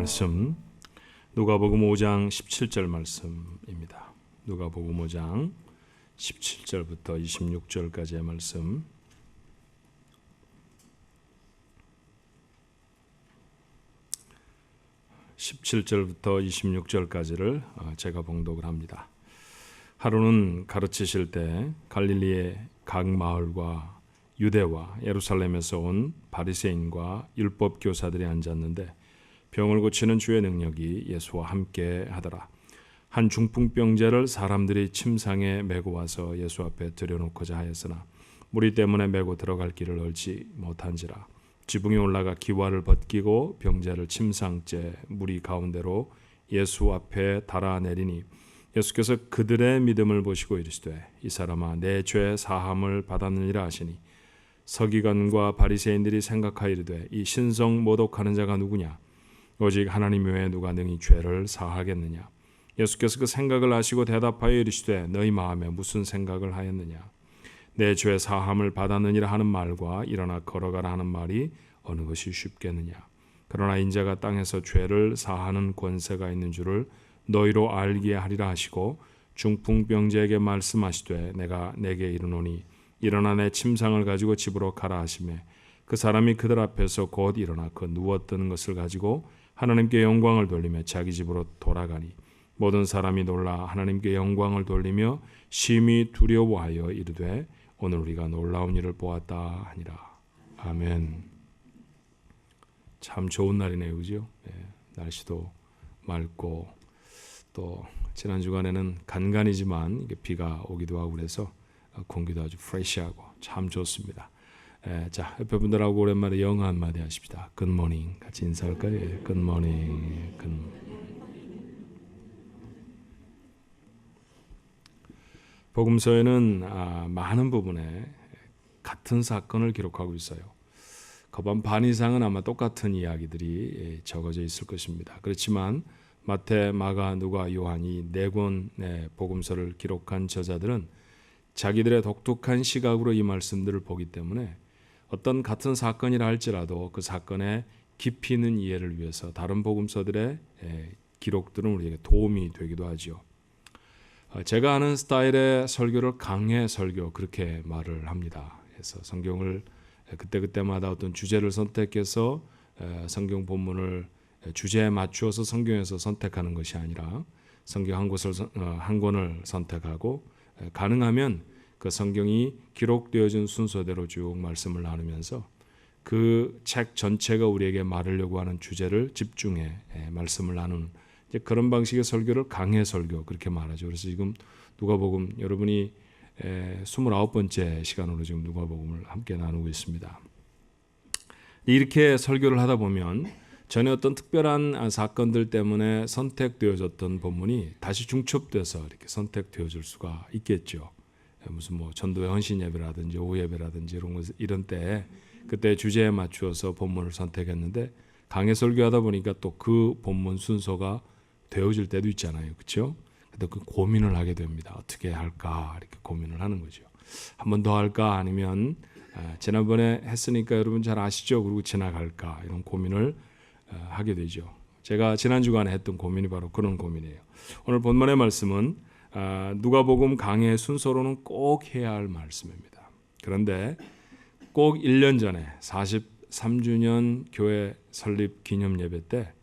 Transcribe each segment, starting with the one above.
말씀 누가복음 5장 17절 말씀입니다. 누가복음 5장 17절부터 26절까지의 말씀. 17절부터 26절까지를 제가 봉독을 합니다. 하루는 가르치실 때 갈릴리의 각 마을과 유대와 예루살렘에서 온 바리새인과 율법 교사들이 앉았는데 병을 고치는 주의 능력이 예수와 함께 하더라. 한 중풍병자를 사람들이 침상에 메고 와서 예수 앞에 들여놓고자 하였으나 무리 때문에 메고 들어갈 길을 얻지 못한지라. 지붕에 올라가 기와를 벗기고 병자를 침상째 무리 가운데로 예수 앞에 달아내리니 예수께서 그들의 믿음을 보시고 이르시되 이 사람아 내 죄 사함을 받았느니라 하시니 서기관과 바리새인들이 생각하이르되 이 신성 모독하는 자가 누구냐? 오직 하나님 외에 누가 능히 죄를 사하겠느냐? 예수께서 그 생각을 아시고 대답하여 이르시되 너희 마음에 무슨 생각을 하였느냐? 내 죄 사함을 받았느니라 하는 말과 일어나 걸어가라 하는 말이 어느 것이 쉽겠느냐? 그러나 인자가 땅에서 죄를 사하는 권세가 있는 줄을 너희로 알게 하리라 하시고 중풍병자에게 말씀하시되 내가 내게 이르노니 일어나 내 침상을 가지고 집으로 가라 하시매 그 사람이 그들 앞에서 곧 일어나 그 누웠던 것을 가지고 하나님께 영광을 돌리며 자기 집으로 돌아가니 모든 사람이 놀라 하나님께 영광을 돌리며 심히 두려워하여 이르되 오늘 우리가 놀라운 일을 보았다 하니라. 아멘. 참 좋은 날이네요, 그죠? 네, 날씨도 맑고 또 지난 주간에는 간간이지만 이게 비가 오기도 하고 그래서 공기도 아주 프레시하고 참 좋습니다. 자, 옆에 분들하고 오랜만에 영어 한마디 하십시다. 굿모닝 같이 인사할까요? 굿모닝. 복음서에는 많은 부분에 같은 사건을 기록하고 있어요. 거반 반 이상은 아마 똑같은 이야기들이 적어져 있을 것입니다. 그렇지만 마태, 마가, 누가, 요한이 네 권의 복음서를 기록한 저자들은 자기들의 독특한 시각으로 이 말씀들을 보기 때문에 어떤 같은 사건이라 할지라도 그 사건의 깊이 있는 이해를 위해서 다른 복음서들의 기록들은 우리에게 도움이 되기도 하죠. 제가 아는 스타일의 설교를 강해 설교 그렇게 말을 합니다. 그래서 성경을 그때그때마다 어떤 주제를 선택해서 성경 본문을 주제에 맞추어서 성경에서 선택하는 것이 아니라 성경 한 권을 선택하고 가능하면 그 성경이 기록되어진 순서대로 쭉 말씀을 나누면서 그 책 전체가 우리에게 말하려고 하는 주제를 집중해 말씀을 나누는 이제 그런 방식의 설교를 강해 설교 그렇게 말하죠. 그래서 지금 누가복음 여러분이 29번째 시간으로 지금 누가복음을 함께 나누고 있습니다. 이렇게 설교를 하다 보면 전에 어떤 특별한 사건들 때문에 선택되어졌던 본문이 다시 중첩돼서 이렇게 선택되어질 수가 있겠죠. 무슨 뭐 전도의 헌신 예배라든지 오후 예배라든지 이런 때 그때 주제에 맞추어서 본문을 선택했는데 강해 설교하다 보니까 또 그 본문 순서가 되어질 때도 있잖아요, 그렇죠? 근데 그 고민을 하게 됩니다. 어떻게 할까 이렇게 고민을 하는 거죠. 한 번 더 할까 아니면 지난번에 했으니까 여러분 잘 아시죠? 그리고 지나갈까 이런 고민을 하게 되죠. 제가 지난 주간에 했던 고민이 바로 그런 고민이에요. 오늘 본문의 말씀은 누가복음 강해 순서로는 꼭 해야 할 말씀입니다. 그런데 꼭 1년 전에 43주년 교회 설립 기념 예배 때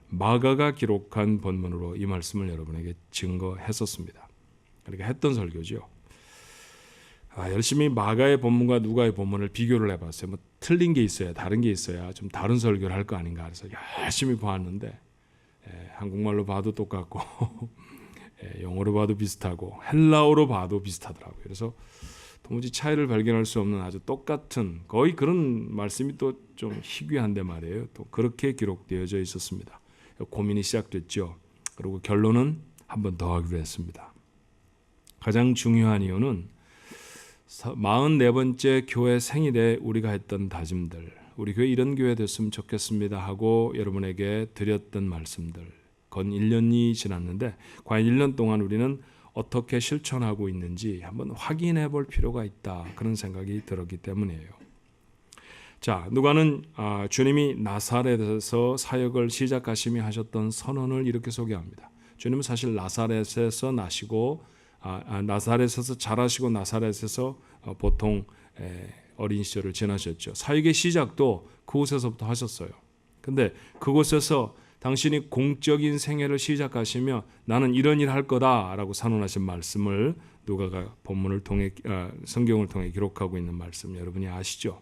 마가가 기록한 본문으로 이 말씀을 여러분에게 증거했었습니다. 그러니까 했던 설교죠. 열심히 마가의 본문과 누가의 본문을 비교를 해봤어요. 뭐 틀린 게 있어야 다른 게 있어야 좀 다른 설교를 할 거 아닌가 해서 열심히 보았는데 한국말로 봐도 똑같고 영어로 봐도 비슷하고 헬라어로 봐도 비슷하더라고요. 그래서 도무지 차이를 발견할 수 없는 아주 똑같은 거의 그런 말씀이 또 좀 희귀한데 말이에요. 또 그렇게 기록되어져 있었습니다. 고민이 시작됐죠. 그리고 결론은 한 번 더 하기로 했습니다. 가장 중요한 이유는 44번째 교회 생일에 우리가 했던 다짐들, 우리 교회 이런 교회 됐으면 좋겠습니다 하고 여러분에게 드렸던 말씀들, 건 1년이 지났는데 과연 1년 동안 우리는 어떻게 실천하고 있는지 한번 확인해 볼 필요가 있다. 그런 생각이 들었기 때문이에요. 자, 누가는 주님이 나사렛에서 사역을 시작하시며 하셨던 선언을 이렇게 소개합니다. 주님은 사실 나사렛에서 나시고 나사렛에서 자라시고 나사렛에서 보통 어린 시절을 지나셨죠. 사역의 시작도 그곳에서부터 하셨어요. 근데 그곳에서 당신이 공적인 생애를 시작하시며 나는 이런 일 할 거다라고 선언하신 말씀을 누가가 본문을 통해 성경을 통해 기록하고 있는 말씀 여러분이 아시죠?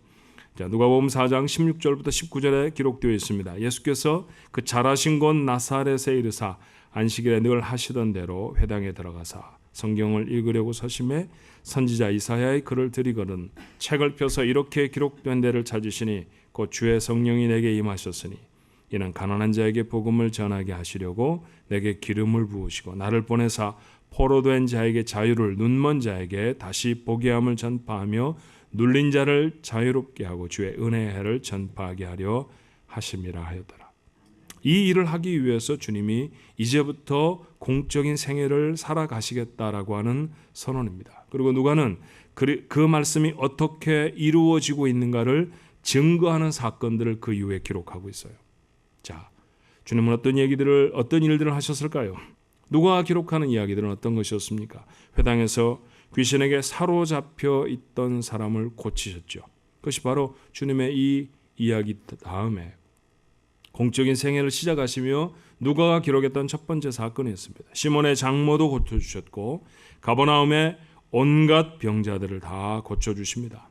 자, 누가복음 4장 16절부터 19절에 기록되어 있습니다. 예수께서 그 자라신 곳 나사렛에 이르사 안식일에 늘 하시던 대로 회당에 들어가사 성경을 읽으려고 서심해 선지자 이사야의 글을 들이거든 책을 펴서 이렇게 기록된 데를 찾으시니 곧 주의 성령이 내게 임하셨으니 이는 가난한 자에게 복음을 전하게 하시려고 내게 기름을 부으시고 나를 보내사 포로된 자에게 자유를 눈먼 자에게 다시 보게 함을 전파하며 눌린 자를 자유롭게 하고 주의 은혜의 해를 전파하게 하려 하심이라 하였더라. 이 일을 하기 위해서 주님이 이제부터 공적인 생애를 살아가시겠다라고 하는 선언입니다. 그리고 누가는 그 말씀이 어떻게 이루어지고 있는가를 증거하는 사건들을 그 이후에 기록하고 있어요. 자, 주님은 어떤 일들을 하셨을까요? 누가가 기록하는 이야기들은 어떤 것이었습니까? 회당에서 귀신에게 사로잡혀 있던 사람을 고치셨죠. 그것이 바로 주님의 이 이야기 다음에 공적인 생애를 시작하시며 누가가 기록했던 첫 번째 사건이었습니다. 시몬의 장모도 고쳐주셨고 가버나움의 온갖 병자들을 다 고쳐주십니다.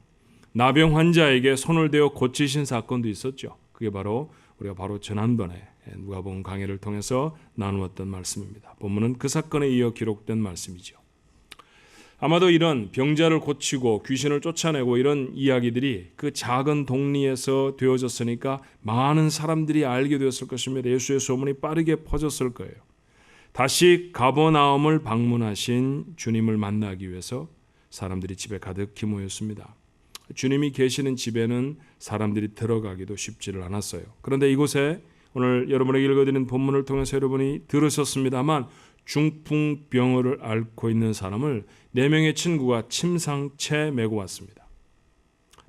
나병 환자에게 손을 대어 고치신 사건도 있었죠. 그게 바로 우리가 지난번에 누가복음 강해를 통해서 나누었던 말씀입니다. 본문은 그 사건에 이어 기록된 말씀이죠. 아마도 이런 병자를 고치고 귀신을 쫓아내고 이런 이야기들이 그 작은 동리에서 되어졌으니까 많은 사람들이 알게 되었을 것입니다. 예수의 소문이 빠르게 퍼졌을 거예요. 다시 가버나움을 방문하신 주님을 만나기 위해서 사람들이 집에 가득히 모였습니다. 주님이 계시는 집에는 사람들이 들어가기도 쉽지를 않았어요. 그런데 이곳에 오늘 여러분에게 읽어드리는 본문을 통해서 여러분이 들으셨습니다만 중풍병을 앓고 있는 사람을 4명의 친구가 침상채 메고 왔습니다.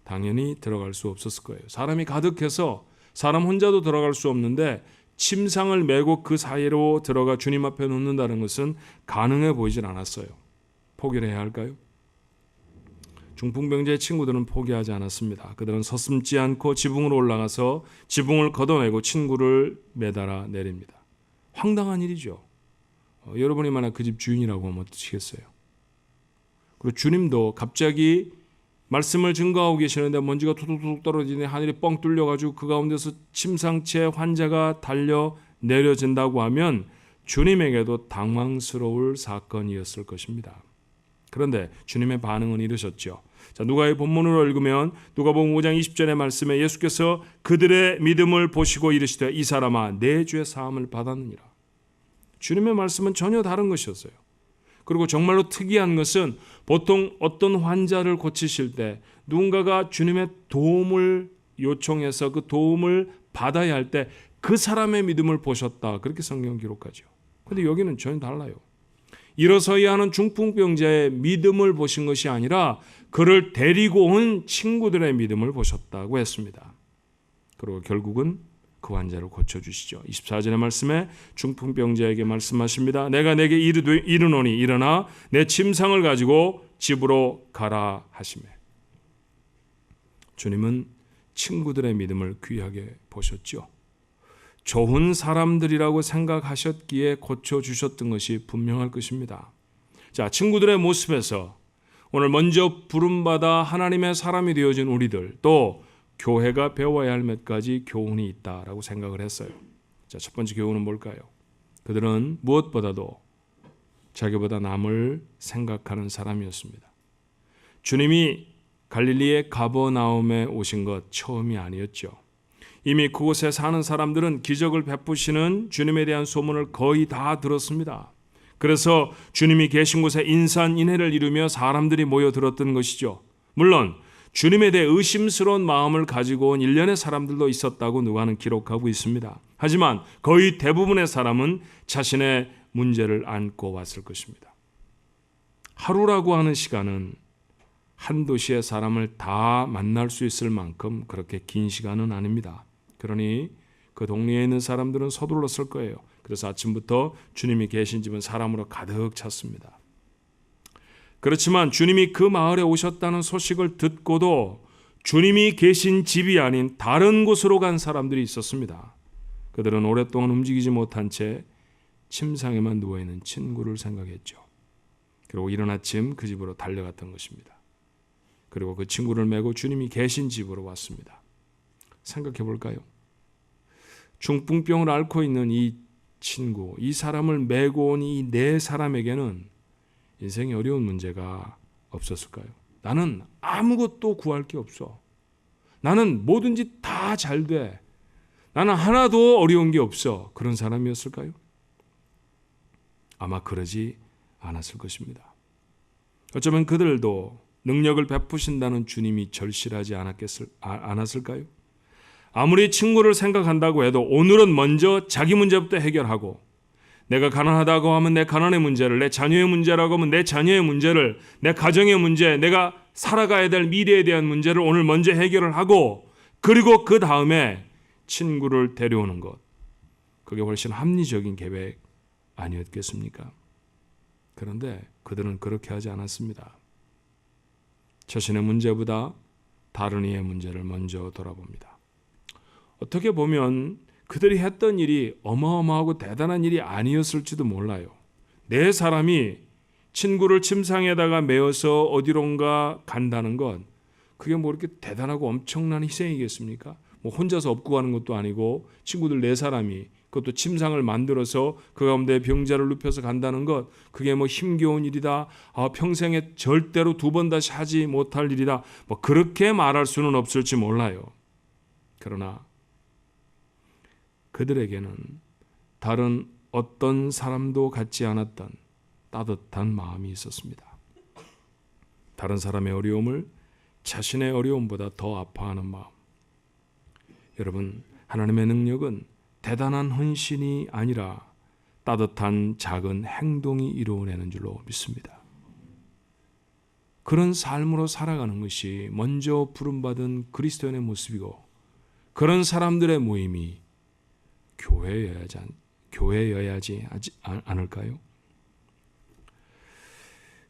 당연히 들어갈 수 없었을 거예요. 사람이 가득해서 사람 혼자도 들어갈 수 없는데 침상을 메고 그 사이로 들어가 주님 앞에 놓는다는 것은 가능해 보이질 않았어요. 포기를 해야 할까요? 중풍병자의 친구들은 포기하지 않았습니다. 그들은 서슴지 않고 지붕으로 올라가서 지붕을 걷어내고 친구를 매달아 내립니다. 황당한 일이죠. 여러분이 만약 그 집 주인이라고 하면 어떠시겠어요? 그리고 주님도 갑자기 말씀을 증거하고 계시는데 먼지가 툭툭툭 떨어지니 하늘이 뻥 뚫려가지고 그 가운데서 침상채 환자가 달려 내려진다고 하면 주님에게도 당황스러울 사건이었을 것입니다. 그런데 주님의 반응은 이러셨죠. 자, 누가의 본문으로 읽으면 누가복음 5장 20절의 말씀에 예수께서 그들의 믿음을 보시고 이르시되 이 사람아 내 죄 사함을 받았느니라. 주님의 말씀은 전혀 다른 것이었어요. 그리고 정말로 특이한 것은 보통 어떤 환자를 고치실 때 누군가가 주님의 도움을 요청해서 그 도움을 받아야 할 때 그 사람의 믿음을 보셨다. 그렇게 성경 기록하죠. 그런데 여기는 전혀 달라요. 일어서야 하는 중풍병자의 믿음을 보신 것이 아니라 그를 데리고 온 친구들의 믿음을 보셨다고 했습니다. 그리고 결국은 그 환자를 고쳐주시죠. 24절의 말씀에 중풍병자에게 말씀하십니다. 내가 내게 이르노니 일어나 내 침상을 가지고 집으로 가라 하시매. 주님은 친구들의 믿음을 귀하게 보셨죠. 좋은 사람들이라고 생각하셨기에 고쳐주셨던 것이 분명할 것입니다. 자, 친구들의 모습에서 오늘 먼저 부름받아 하나님의 사람이 되어진 우리들 또 교회가 배워야 할 몇 가지 교훈이 있다라고 생각을 했어요. 자, 첫 번째 교훈은 뭘까요? 그들은 무엇보다도 자기보다 남을 생각하는 사람이었습니다. 주님이 갈릴리의 가버나움에 오신 것 처음이 아니었죠. 이미 그곳에 사는 사람들은 기적을 베푸시는 주님에 대한 소문을 거의 다 들었습니다. 그래서 주님이 계신 곳에 인산인해를 이루며 사람들이 모여들었던 것이죠. 물론 주님에 대해 의심스러운 마음을 가지고 온 일련의 사람들도 있었다고 누가는 기록하고 있습니다. 하지만 거의 대부분의 사람은 자신의 문제를 안고 왔을 것입니다. 하루라고 하는 시간은 한 도시의 사람을 다 만날 수 있을 만큼 그렇게 긴 시간은 아닙니다. 그러니 그 동네에 있는 사람들은 서둘렀을 거예요. 그래서 아침부터 주님이 계신 집은 사람으로 가득 찼습니다. 그렇지만 주님이 그 마을에 오셨다는 소식을 듣고도 주님이 계신 집이 아닌 다른 곳으로 간 사람들이 있었습니다. 그들은 오랫동안 움직이지 못한 채 침상에만 누워있는 친구를 생각했죠. 그리고 이른 아침 그 집으로 달려갔던 것입니다. 그리고 그 친구를 메고 주님이 계신 집으로 왔습니다. 생각해 볼까요? 중풍병을 앓고 있는 이 친구, 이 사람을 메고 온 이 네 사람에게는 인생에 어려운 문제가 없었을까요? 나는 아무것도 구할 게 없어. 나는 뭐든지 다 잘 돼. 나는 하나도 어려운 게 없어. 그런 사람이었을까요? 아마 그러지 않았을 것입니다. 어쩌면 그들도 능력을 베푸신다는 주님이 절실하지 않았을까요? 아무리 친구를 생각한다고 해도 오늘은 먼저 자기 문제부터 해결하고, 내가 가난하다고 하면 내 가난의 문제를, 내 자녀의 문제라고 하면 내 자녀의 문제를, 내 가정의 문제, 내가 살아가야 될 미래에 대한 문제를 오늘 먼저 해결을 하고, 그리고 그 다음에 친구를 데려오는 것, 그게 훨씬 합리적인 계획 아니었겠습니까? 그런데 그들은 그렇게 하지 않았습니다. 자신의 문제보다 다른 이의 문제를 먼저 돌아봅니다. 어떻게 보면 그들이 했던 일이 어마어마하고 대단한 일이 아니었을지도 몰라요. 네 사람이 친구를 침상에다가 메어서 어디론가 간다는 건 그게 뭐 이렇게 대단하고 엄청난 희생이겠습니까? 뭐 혼자서 업고 가는 것도 아니고 친구들 네 사람이 그것도 침상을 만들어서 그 가운데 병자를 눕혀서 간다는 것, 그게 뭐 힘겨운 일이다, 평생에 절대로 두 번 다시 하지 못할 일이다, 뭐 그렇게 말할 수는 없을지 몰라요. 그러나 그들에게는 다른 어떤 사람도 갖지 않았던 따뜻한 마음이 있었습니다. 다른 사람의 어려움을 자신의 어려움보다 더 아파하는 마음. 여러분, 하나님의 능력은 대단한 헌신이 아니라 따뜻한 작은 행동이 이루어내는 줄로 믿습니다. 그런 삶으로 살아가는 것이 먼저 부름받은 그리스도인의 모습이고, 그런 사람들의 모임이 교회여야지 않을까요?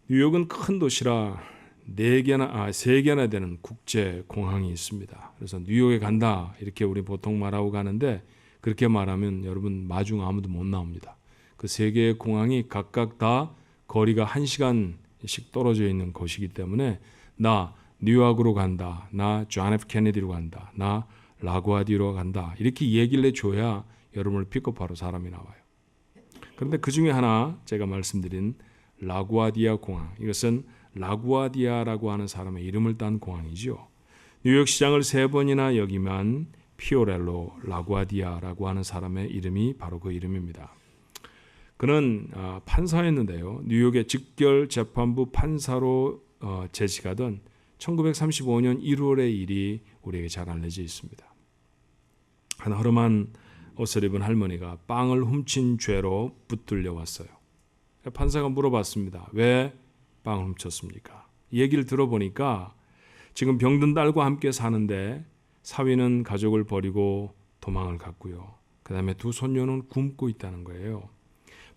뉴욕은 큰 도시라 3개나 되는 국제 공항이 있습니다. 그래서 뉴욕에 간다 이렇게 우리 보통 말하고 가는데, 그렇게 말하면 여러분 마중 아무도 못 나옵니다. 그 3개의 공항이 각각 다 거리가 1시간씩 떨어져 있는 곳이기 때문에 나 뉴욕으로 간다, 나 존 F 케네디로 간다, 나 라구아디로 간다 이렇게 얘기를 해줘야 여러분을 픽업하러 사람이 나와요. 그런데 그 중에 하나 제가 말씀드린 라구아디아 공항, 이것은 라구아디아라고 하는 사람의 이름을 딴 공항이죠. 뉴욕 시장을 3번이나 역임한 피오렐로 라구아디아라고 하는 사람의 이름이 바로 그 이름입니다. 그는 판사였는데요. 뉴욕의 직결 재판부 판사로 재직가 된 1935년 1월의 일이 우리에게 잘 알려져 있습니다. 한 허름한 옷을 입은 할머니가 빵을 훔친 죄로 붙들려 왔어요. 판사가 물어봤습니다. 왜 빵을 훔쳤습니까? 이 얘기를 들어보니까 지금 병든 딸과 함께 사는데 사위는 가족을 버리고 도망을 갔고요. 그 다음에 2 손녀는 굶고 있다는 거예요.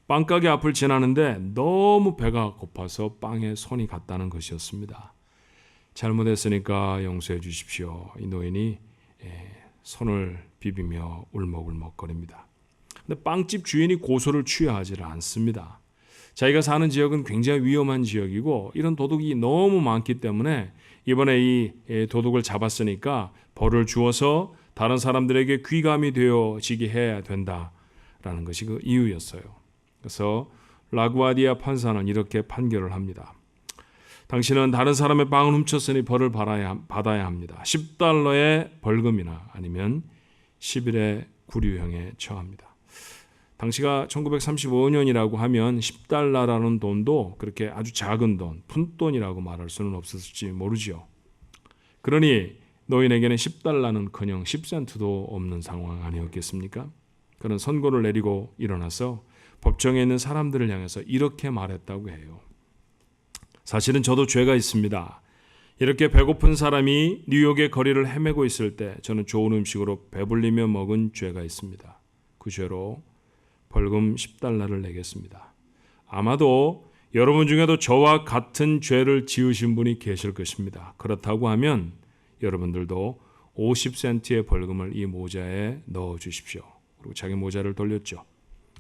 빵가게 앞을 지나는데 너무 배가 고파서 빵에 손이 갔다는 것이었습니다. 잘못했으니까 용서해 주십시오. 이 노인이 손을 비비며 울먹울먹거립니다. 근데 빵집 주인이 고소를 취하지를 않습니다. 자기가 사는 지역은 굉장히 위험한 지역이고 이런 도둑이 너무 많기 때문에 이번에 이 도둑을 잡았으니까 벌을 주어서 다른 사람들에게 귀감이 되어지게 해야 된다라는 것이 그 이유였어요. 그래서 라구아디아 판사는 이렇게 판결을 합니다. 당신은 다른 사람의 빵을 훔쳤으니 벌을 받아야 합니다. $10의 벌금이나 아니면 10일의 구류형에 처합니다. 당시가 1935년이라고 하면 $10라는 돈도 그렇게 아주 작은 돈, 푼돈이라고 말할 수는 없었을지 모르죠. 그러니 노인에게는 $10는커녕 10센트도 없는 상황 아니었겠습니까? 그런 선고를 내리고 일어나서 법정에 있는 사람들을 향해서 이렇게 말했다고 해요. 사실은 저도 죄가 있습니다. 이렇게 배고픈 사람이 뉴욕의 거리를 헤매고 있을 때 저는 좋은 음식으로 배불리며 먹은 죄가 있습니다. 그 죄로 벌금 $10를 내겠습니다. 아마도 여러분 중에도 저와 같은 죄를 지으신 분이 계실 것입니다. 그렇다고 하면 여러분들도 50센트의 벌금을 이 모자에 넣어 주십시오. 그리고 자기 모자를 돌렸죠.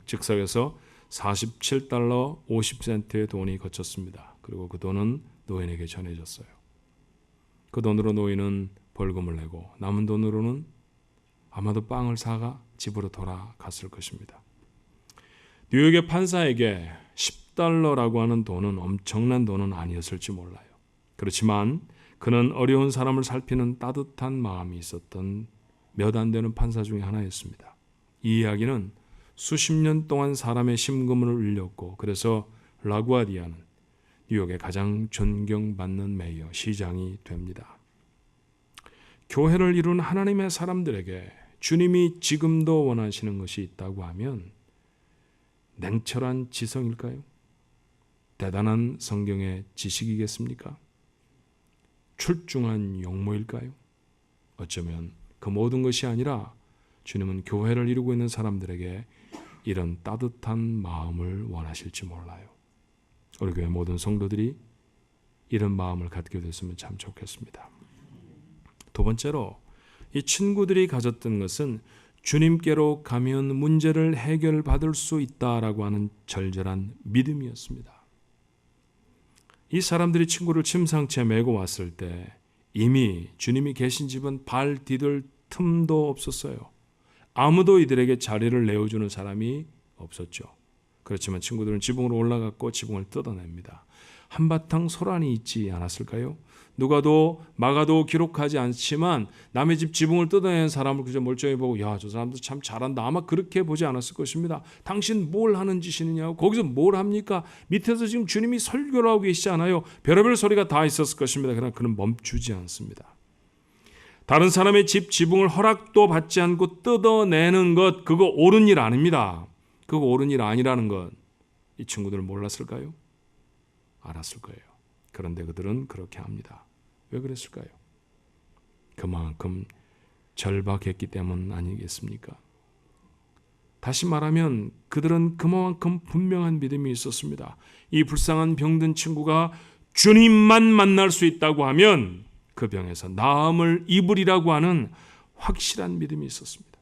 즉석에서 $47 50센트의 돈이 거쳤습니다. 그리고 그 돈은 노인에게 전해졌어요. 그 돈으로 노인은 벌금을 내고 남은 돈으로는 아마도 빵을 사가 집으로 돌아갔을 것입니다. 뉴욕의 판사에게 $10라고 하는 돈은 엄청난 돈은 아니었을지 몰라요. 그렇지만 그는 어려운 사람을 살피는 따뜻한 마음이 있었던 몇 안 되는 판사 중에 하나였습니다. 이 이야기는 수십 년 동안 사람의 심금을 울렸고 그래서 라구아디아는 뉴욕의 가장 존경받는 메이어, 시장이 됩니다. 교회를 이룬 하나님의 사람들에게 주님이 지금도 원하시는 것이 있다고 하면 냉철한 지성일까요? 대단한 성경의 지식이겠습니까? 출중한 용모일까요? 어쩌면 그 모든 것이 아니라 주님은 교회를 이루고 있는 사람들에게 이런 따뜻한 마음을 원하실지 몰라요. 우리 교회 모든 성도들이 이런 마음을 갖게 됐으면 참 좋겠습니다. 두 번째로 이 친구들이 가졌던 것은 주님께로 가면 문제를 해결받을 수 있다라고 하는 절절한 믿음이었습니다. 이 사람들이 친구를 침상치에 메고 왔을 때 이미 주님이 계신 집은 발 디딜 틈도 없었어요. 아무도 이들에게 자리를 내어주는 사람이 없었죠. 그렇지만 친구들은 지붕으로 올라갔고 지붕을 뜯어냅니다. 한바탕 소란이 있지 않았을까요? 누가도 마가도 기록하지 않지만 남의 집 지붕을 뜯어내는 사람을 그저 멀쩡히 보고 야, 저 사람도 참 잘한다. 아마 그렇게 보지 않았을 것입니다. 당신 뭘 하는 짓이느냐고, 거기서 뭘 합니까? 밑에서 지금 주님이 설교를 하고 계시잖아요. 별의별 소리가 다 있었을 것입니다. 그러나 그는 멈추지 않습니다. 다른 사람의 집 지붕을 허락도 받지 않고 뜯어내는 것, 그거 옳은 일 아닙니다. 그거 옳은 일 아니라는 것 이 친구들은 몰랐을까요? 알았을 거예요. 그런데 그들은 그렇게 합니다. 왜 그랬을까요? 그만큼 절박했기 때문 아니겠습니까? 다시 말하면 그들은 그만큼 분명한 믿음이 있었습니다. 이 불쌍한 병든 친구가 주님만 만날 수 있다고 하면 그 병에서 나음을 입으리라고 하는 확실한 믿음이 있었습니다.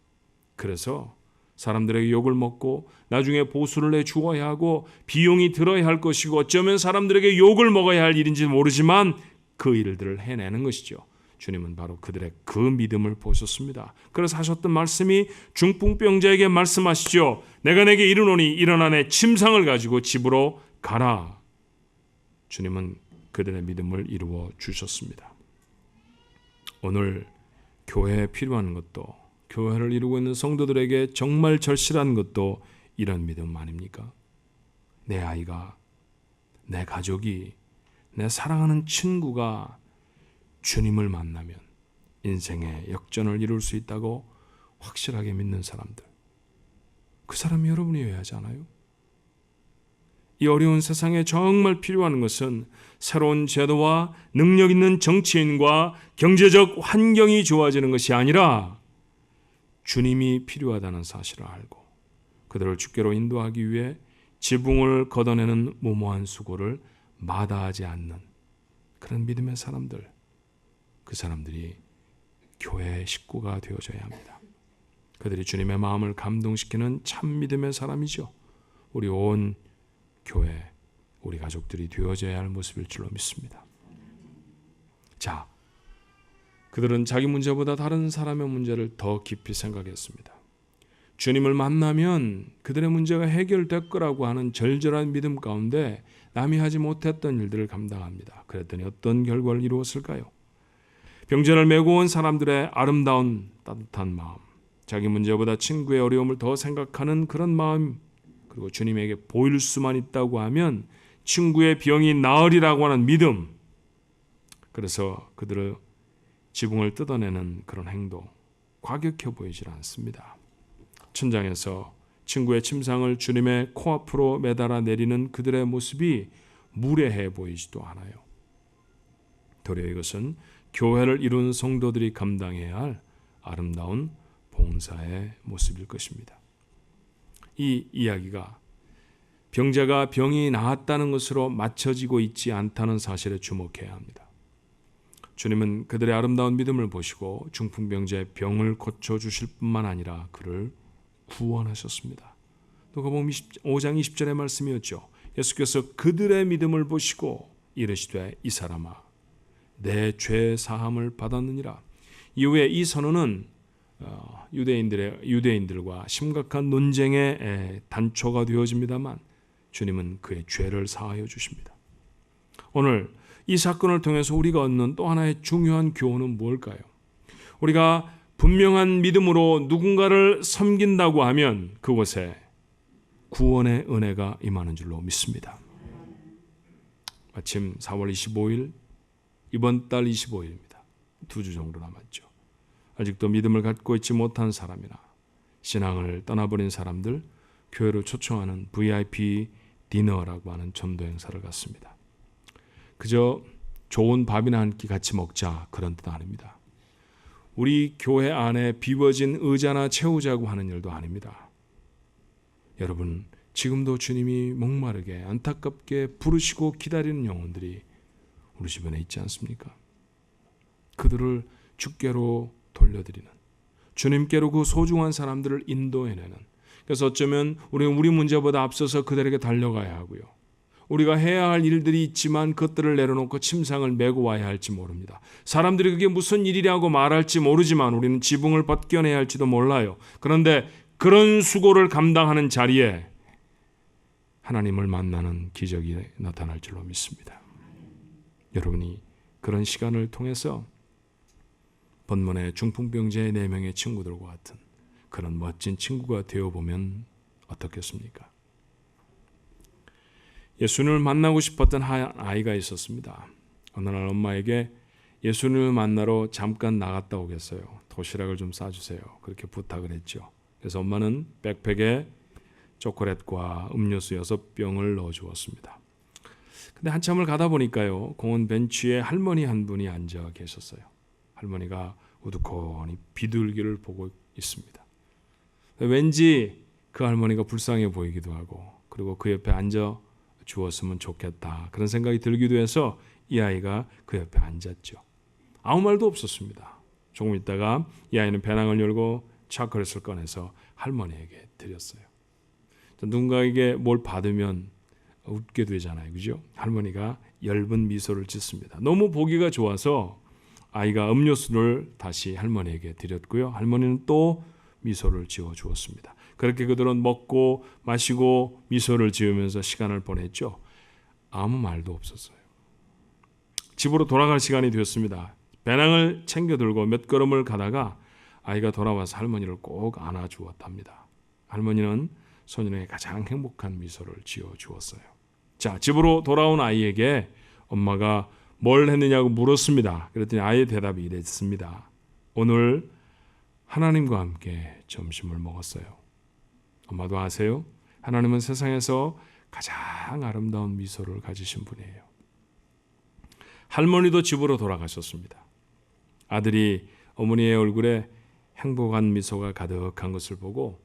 그래서 사람들에게 욕을 먹고 나중에 보수를 내주어야 하고 비용이 들어야 할 것이고 어쩌면 사람들에게 욕을 먹어야 할 일인지 모르지만 그 일들을 해내는 것이죠. 주님은 바로 그들의 그 믿음을 보셨습니다. 그래서 하셨던 말씀이 중풍병자에게 말씀하시죠. 내가 내게 이르노니 일어나 내 침상을 가지고 집으로 가라. 주님은 그들의 믿음을 이루어 주셨습니다. 오늘 교회에 필요한 것도 교회를 이루고 있는 성도들에게 정말 절실한 것도 이런 믿음 아닙니까? 내 아이가, 내 가족이, 내 사랑하는 친구가 주님을 만나면 인생의 역전을 이룰 수 있다고 확실하게 믿는 사람들. 그 사람이 여러분이어야 하지 않아요? 이 어려운 세상에 정말 필요한 것은 새로운 제도와 능력 있는 정치인과 경제적 환경이 좋아지는 것이 아니라 주님이 필요하다는 사실을 알고 그들을 주께로 인도하기 위해 지붕을 걷어내는 무모한 수고를 마다하지 않는 그런 믿음의 사람들, 그 사람들이 교회의 식구가 되어져야 합니다. 그들이 주님의 마음을 감동시키는 참 믿음의 사람이죠. 우리 온 교회, 우리 가족들이 되어져야 할 모습일 줄로 믿습니다. 자, 그들은 자기 문제보다 다른 사람의 문제를 더 깊이 생각했습니다. 주님을 만나면 그들의 문제가 해결될 거라고 하는 절절한 믿음 가운데 남이 하지 못했던 일들을 감당합니다. 그랬더니 어떤 결과를 이루었을까요? 병자를 메고 온 사람들의 아름다운 따뜻한 마음, 자기 문제보다 친구의 어려움을 더 생각하는 그런 마음, 그리고 주님에게 보일 수만 있다고 하면 친구의 병이 나으리라고 하는 믿음, 그래서 그들의 지붕을 뜯어내는 그런 행동, 과격해 보이질 않습니다. 천장에서 친구의 침상을 주님의 코앞으로 매달아 내리는 그들의 모습이 무례해 보이지도 않아요. 도리어 이것은 교회를 이룬 성도들이 감당해야 할 아름다운 봉사의 모습일 것입니다. 이 이야기가 병자가 병이 나았다는 것으로 맞춰지고 있지 않다는 사실에 주목해야 합니다. 주님은 그들의 아름다운 믿음을 보시고 중풍병자의 병을 고쳐주실 뿐만 아니라 그를 구원하셨습니다. 누가복음 5장 20절의 말씀이었죠. 예수께서 그들의 믿음을 보시고 이르시되 이 사람아 내 죄 사함을 받았느니라. 이후에 이 선언은 유대인들과 심각한 논쟁의 단초가 되어집니다만 주님은 그의 죄를 사하여 주십니다. 오늘 이 사건을 통해서 우리가 얻는 또 하나의 중요한 교훈은 뭘까요? 우리가 분명한 믿음으로 누군가를 섬긴다고 하면 그곳에 구원의 은혜가 임하는 줄로 믿습니다. 마침 4월 25일, 이번 달 25일입니다. 2주 정도 남았죠. 아직도 믿음을 갖고 있지 못한 사람이나 신앙을 떠나버린 사람들, 교회로 초청하는 VIP 디너라고 하는 전도 행사를 갖습니다. 그저 좋은 밥이나 한 끼 같이 먹자 그런 뜻 아닙니다. 우리 교회 안에 비워진 의자나 채우자고 하는 일도 아닙니다. 여러분, 지금도 주님이 목마르게 안타깝게 부르시고 기다리는 영혼들이 우리 주변에 있지 않습니까? 그들을 주께로 돌려드리는, 주님께로 그 소중한 사람들을 인도해내는, 그래서 어쩌면 우리는 우리 문제보다 앞서서 그들에게 달려가야 하고요. 우리가 해야 할 일들이 있지만 그것들을 내려놓고 침상을 메고 와야 할지 모릅니다. 사람들이 그게 무슨 일이라고 말할지 모르지만 우리는 지붕을 벗겨내야 할지도 몰라요. 그런데 그런 수고를 감당하는 자리에 하나님을 만나는 기적이 나타날 줄로 믿습니다. 여러분이 그런 시간을 통해서 본문의 중풍병자의 4명의 친구들과 같은 그런 멋진 친구가 되어보면 어떻겠습니까? 예수님을 만나고 싶었던 한 아이가 있었습니다. 어느 날 엄마에게 예수님을 만나러 잠깐 나갔다 오겠어요. 도시락을 좀 싸주세요. 그렇게 부탁을 했죠. 그래서 엄마는 백팩에 초콜릿과 음료수 6병을 넣어주었습니다. 근데 한참을 가다 보니까요, 공원 벤치에 할머니 한 분이 앉아 계셨어요. 할머니가 우두커니 비둘기를 보고 있습니다. 왠지 그 할머니가 불쌍해 보이기도 하고, 그리고 그 옆에 앉아 주었으면 좋겠다, 그런 생각이 들기도 해서 이 아이가 그 옆에 앉았죠. 아무 말도 없었습니다. 조금 있다가 이 아이는 배낭을 열고 초콜릿을 꺼내서 할머니에게 드렸어요. 누군가에게 뭘 받으면 웃게 되잖아요, 그죠? 할머니가 엷은 미소를 짓습니다. 너무 보기가 좋아서 아이가 음료수를 다시 할머니에게 드렸고요. 할머니는 또 미소를 지어 주었습니다. 그렇게 그들은 먹고 마시고 미소를 지으면서 시간을 보냈죠. 아무 말도 없었어요. 집으로 돌아갈 시간이 되었습니다. 배낭을 챙겨 들고 몇 걸음을 가다가 아이가 돌아와서 할머니를 꼭 안아주었답니다. 할머니는 소년에게 가장 행복한 미소를 지어 주었어요. 자, 집으로 돌아온 아이에게 엄마가 뭘 했느냐고 물었습니다. 그랬더니 아이의 대답이 이랬습니다. 오늘 하나님과 함께 점심을 먹었어요. 엄마도 아세요? 하나님은 세상에서 가장 아름다운 미소를 가지신 분이에요. 할머니도 집으로 돌아가셨습니다. 아들이 어머니의 얼굴에 행복한 미소가 가득한 것을 보고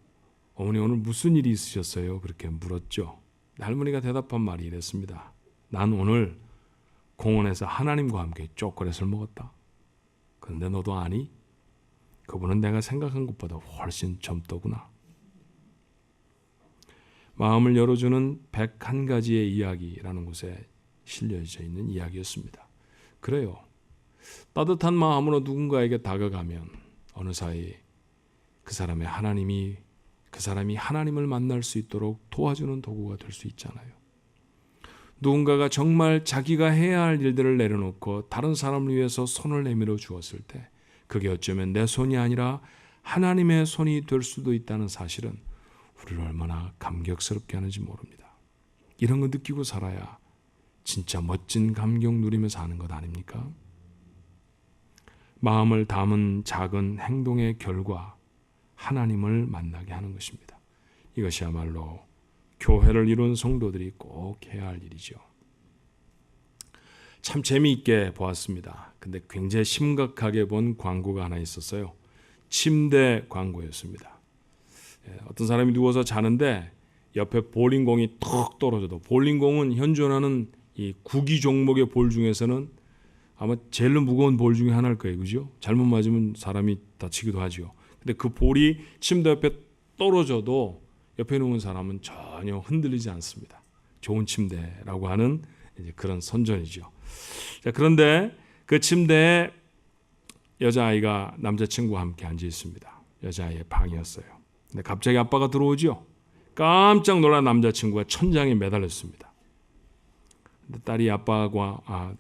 어머니 오늘 무슨 일이 있으셨어요? 그렇게 물었죠. 할머니가 대답한 말이 이랬습니다. 난 오늘 공원에서 하나님과 함께 초콜릿을 먹었다. 그런데 너도 아니? 그분은 내가 생각한 것보다 훨씬 젊더구나. 마음을 열어주는 101가지의 이야기라는 곳에 실려져 있는 이야기였습니다. 그래요. 따뜻한 마음으로 누군가에게 다가가면 어느 사이 그 사람이 하나님을 만날 수 있도록 도와주는 도구가 될 수 있잖아요. 누군가가 정말 자기가 해야 할 일들을 내려놓고 다른 사람을 위해서 손을 내밀어 주었을 때 그게 어쩌면 내 손이 아니라 하나님의 손이 될 수도 있다는 사실은 우리를 얼마나 감격스럽게 하는지 모릅니다. 이런 거 느끼고 살아야 진짜 멋진 감격 누리며 사는 것 아닙니까? 마음을 담은 작은 행동의 결과 하나님을 만나게 하는 것입니다. 이것이야말로 교회를 이룬 성도들이 꼭 해야 할 일이죠. 참 재미있게 보았습니다. 근데 굉장히 심각하게 본 광고가 하나 있었어요. 침대 광고였습니다. 어떤 사람이 누워서 자는데 옆에 볼링공이 턱 떨어져도, 볼링공은 현존하는 이 구기 종목의 볼 중에서는 아마 제일 무거운 볼 중에 하나일 거예요. 그죠? 잘못 맞으면 사람이 다치기도 하죠. 근데 그 볼이 침대 옆에 떨어져도 옆에 누운 사람은 전혀 흔들리지 않습니다. 좋은 침대라고 하는 이제 그런 선전이죠. 자, 그런데 그 침대에 여자아이가 남자친구와 함께 앉아 있습니다. 여자아이의 방이었어요. 근데 갑자기 아빠가 들어오죠. 깜짝 놀란 남자친구가 천장에 매달렸습니다. 근데 딸이 아빠가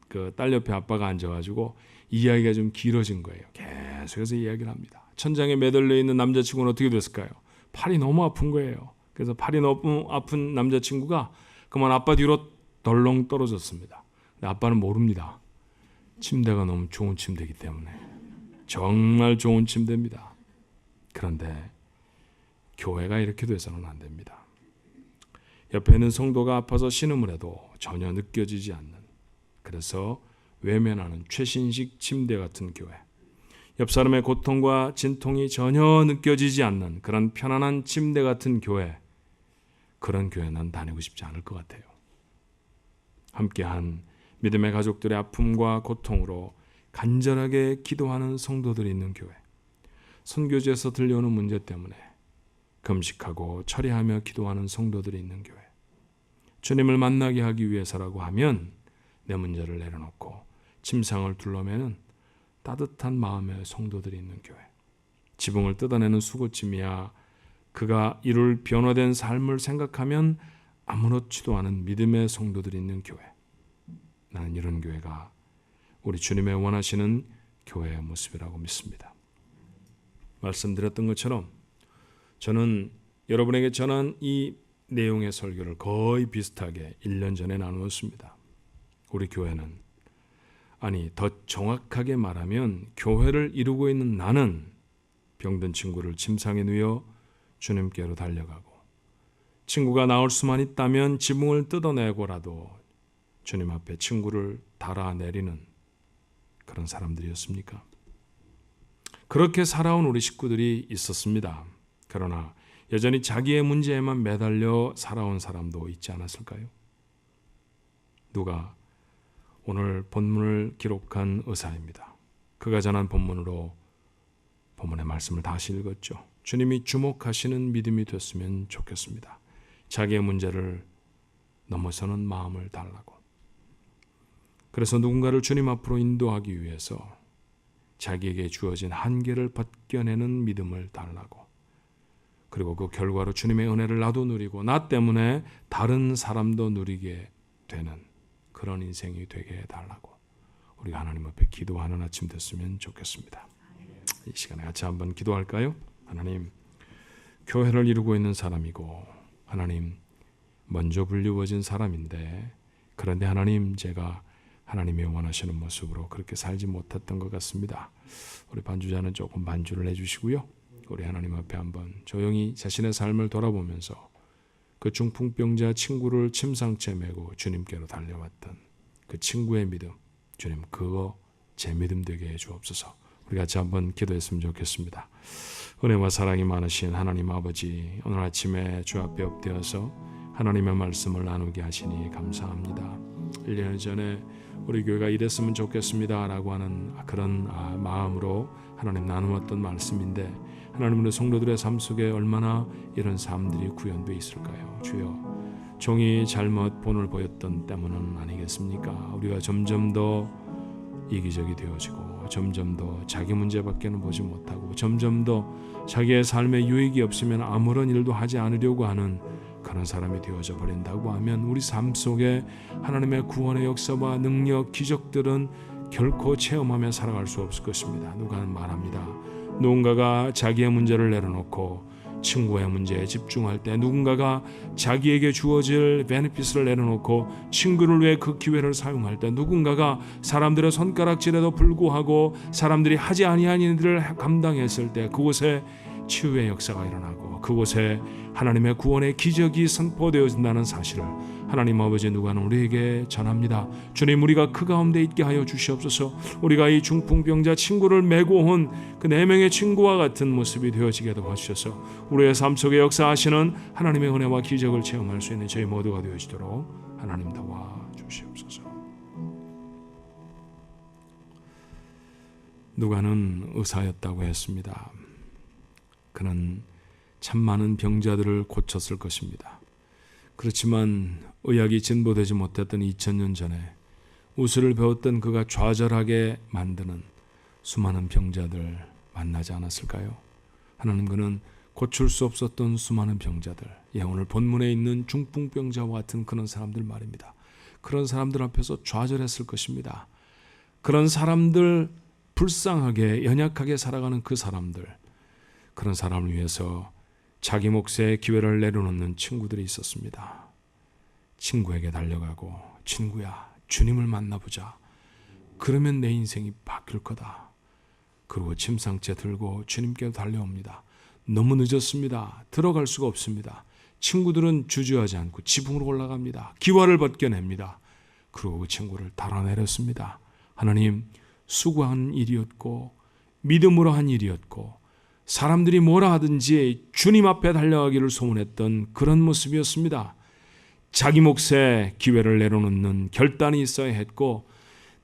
그 딸 옆에 아빠가 앉아가지고 이야기가 좀 길어진 거예요. 계속해서 이야기를 합니다. 천장에 매달려 있는 남자친구는 어떻게 됐을까요? 팔이 너무 아픈 거예요. 그래서 팔이 너무 아픈 남자친구가 그만 아빠 뒤로 덜렁 떨어졌습니다. 근데 아빠는 모릅니다. 침대가 너무 좋은 침대이기 때문에. 정말 좋은 침대입니다. 그런데 교회가 이렇게 돼서는 안 됩니다. 옆에 있는 성도가 아파서 신음을 해도 전혀 느껴지지 않는, 그래서 외면하는 최신식 침대 같은 교회, 옆 사람의 고통과 진통이 전혀 느껴지지 않는 그런 편안한 침대 같은 교회, 그런 교회 난 다니고 싶지 않을 것 같아요. 함께한 믿음의 가족들의 아픔과 고통으로 간절하게 기도하는 성도들이 있는 교회, 선교지에서 들려오는 문제 때문에 금식하고 철회하며 기도하는 성도들이 있는 교회, 주님을 만나게 하기 위해서라고 하면 내 문제를 내려놓고 침상을 둘러매는 따뜻한 마음의 성도들이 있는 교회, 지붕을 뜯어내는 수고침이야 그가 이룰 변화된 삶을 생각하면 아무렇지도 않은 믿음의 성도들이 있는 교회, 나는 이런 교회가 우리 주님의 원하시는 교회의 모습이라고 믿습니다. 말씀드렸던 것처럼 저는 여러분에게 전한 이 내용의 설교를 거의 비슷하게 1년 전에 나누었습니다. 우리 교회는, 아니 더 정확하게 말하면 교회를 이루고 있는 나는 병든 친구를 침상에 누워 주님께로 달려가고, 친구가 나올 수만 있다면 지붕을 뜯어내고라도 주님 앞에 친구를 달아내리는 그런 사람들이었습니까? 그렇게 살아온 우리 식구들이 있었습니다. 그러나 여전히 자기의 문제에만 매달려 살아온 사람도 있지 않았을까요? 누가 오늘 본문을 기록한 의사입니다. 그가 전한 본문으로 본문의 말씀을 다시 읽었죠. 주님이 주목하시는 믿음이 됐으면 좋겠습니다. 자기의 문제를 넘어서는 마음을 달라고. 그래서 누군가를 주님 앞으로 인도하기 위해서 자기에게 주어진 한계를 벗겨내는 믿음을 달라고. 그리고 그 결과로 주님의 은혜를 나도 누리고 나 때문에 다른 사람도 누리게 되는 그런 인생이 되게 해달라고 우리가 하나님 앞에 기도하는 아침 됐으면 좋겠습니다. 이 시간에 같이 한번 기도할까요? 하나님, 교회를 이루고 있는 사람이고 하나님 먼저 불리워진 사람인데, 그런데 하나님 제가 하나님이 원하시는 모습으로 그렇게 살지 못했던 것 같습니다. 우리 반주자는 조금 반주를 해주시고요. 우리 하나님 앞에 한번 조용히 자신의 삶을 돌아보면서 그 중풍병자 친구를 침상째 메고 주님께로 달려왔던 그 친구의 믿음, 주님 그거 제 믿음 되게 해주옵소서. 우리 같이 한번 기도했으면 좋겠습니다. 은혜와 사랑이 많으신 하나님 아버지, 오늘 아침에 주 앞에 엎드려서 하나님의 말씀을 나누게 하시니 감사합니다. 1년 전에 우리 교회가 이랬으면 좋겠습니다 라고 하는 그런 마음으로 하나님 나누었던 말씀인데, 하나님 우리 성도들의 삶 속에 얼마나 이런 삶들이 구현되어 있을까요? 주여, 종이 잘못 본을 보였던 때문은 아니겠습니까? 우리가 점점 더 이기적이 되어지고 점점 더 자기 문제밖에는 보지 못하고 점점 더 자기의 삶에 유익이 없으면 아무런 일도 하지 않으려고 하는 그런 사람이 되어져 버린다고 하면 우리 삶 속에 하나님의 구원의 역사와 능력, 기적들은 결코 체험하며 살아갈 수 없을 것입니다. 누가 말합니다. 누군가가 자기의 문제를 내려놓고 친구의 문제에 집중할 때, 누군가가 자기에게 주어질 베네핏을 내려놓고 친구를 위해 그 기회를 사용할 때, 누군가가 사람들의 손가락질에도 불구하고 사람들이 하지 아니한 일들을 감당했을 때 그곳에 치유의 역사가 일어나고 그곳에 하나님의 구원의 기적이 선포되어진다는 사실을 하나님 아버지 누가는 우리에게 전합니다. 주님, 우리가 그 가운데 있게 하여 주시옵소서. 우리가 이 중풍병자 친구를 메고 온 그 4명의 친구와 같은 모습이 되어지게 도와주셔서 우리의 삶 속에 역사하시는 하나님의 은혜와 기적을 체험할 수 있는 저희 모두가 되어지도록 하나님 도와주시옵소서. 누가는 의사였다고 했습니다. 그는 참 많은 병자들을 고쳤을 것입니다. 그렇지만 의학이 진보되지 못했던 2000년 전에 우술을 배웠던 그가 좌절하게 만드는 수많은 병자들 만나지 않았을까요? 하나님, 그는 고칠 수 없었던 수많은 병자들, 오늘 본문에 있는 중풍병자와 같은 그런 사람들 말입니다. 그런 사람들 앞에서 좌절했을 것입니다. 그런 사람들, 불쌍하게 연약하게 살아가는 그 사람들, 그런 사람을 위해서 자기 몫의 기회를 내려놓는 친구들이 있었습니다. 친구에게 달려가고, 친구야, 주님을 만나보자. 그러면 내 인생이 바뀔 거다. 그리고 침상째 들고 주님께 달려옵니다. 너무 늦었습니다. 들어갈 수가 없습니다. 친구들은 주저하지 않고 지붕으로 올라갑니다. 기와를 벗겨냅니다. 그리고 그 친구를 달아내렸습니다. 하나님, 수고한 일이었고 믿음으로 한 일이었고 사람들이 뭐라 하든지 주님 앞에 달려가기를 소원했던 그런 모습이었습니다. 자기 몫의 기회를 내려놓는 결단이 있어야 했고,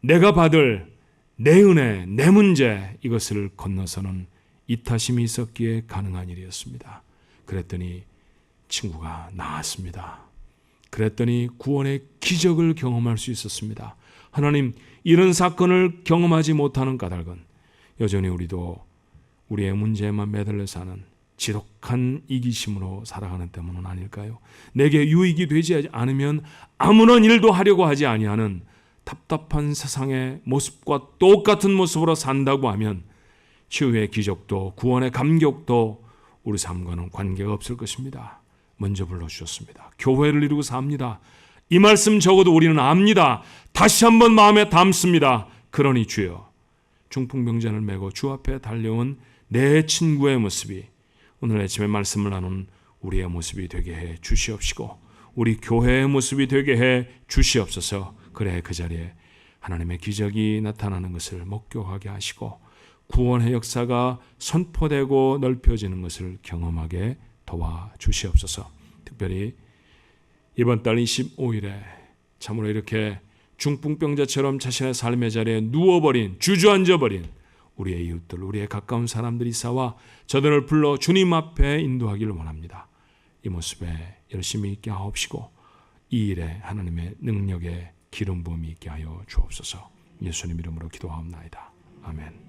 내가 받을 내 은혜, 내 문제, 이것을 건너서는 이타심이 있었기에 가능한 일이었습니다. 그랬더니 친구가 나았습니다. 그랬더니 구원의 기적을 경험할 수 있었습니다. 하나님, 이런 사건을 경험하지 못하는 까닭은 여전히 우리도 우리의 문제에만 매달려 사는 지독한 이기심으로 살아가는 때문은 아닐까요? 내게 유익이 되지 않으면 아무런 일도 하려고 하지 아니하는 답답한 세상의 모습과 똑같은 모습으로 산다고 하면 치유의 기적도 구원의 감격도 우리 삶과는 관계가 없을 것입니다. 먼저 불러주셨습니다. 교회를 이루고 삽니다. 이 말씀 적어도 우리는 압니다. 다시 한번 마음에 담습니다. 그러니 주여, 중풍병자를 메고 주 앞에 달려온 내 친구의 모습이 오늘 아침에 말씀을 나눈 우리의 모습이 되게 해 주시옵시고, 우리 교회의 모습이 되게 해 주시옵소서. 그래 그 자리에 하나님의 기적이 나타나는 것을 목격하게 하시고 구원의 역사가 선포되고 넓혀지는 것을 경험하게 도와주시옵소서. 특별히 이번 달 25일에 참으로 이렇게 중풍병자처럼 자신의 삶의 자리에 누워버린, 주저앉아버린 우리의 이웃들, 우리의 가까운 사람들이 있사와 저들을 불러 주님 앞에 인도하기를 원합니다. 이 모습에 열심히 있게 하옵시고 이 일에 하나님의 능력의 기름 부음이 있게 하여 주옵소서. 예수님 이름으로 기도하옵나이다. 아멘.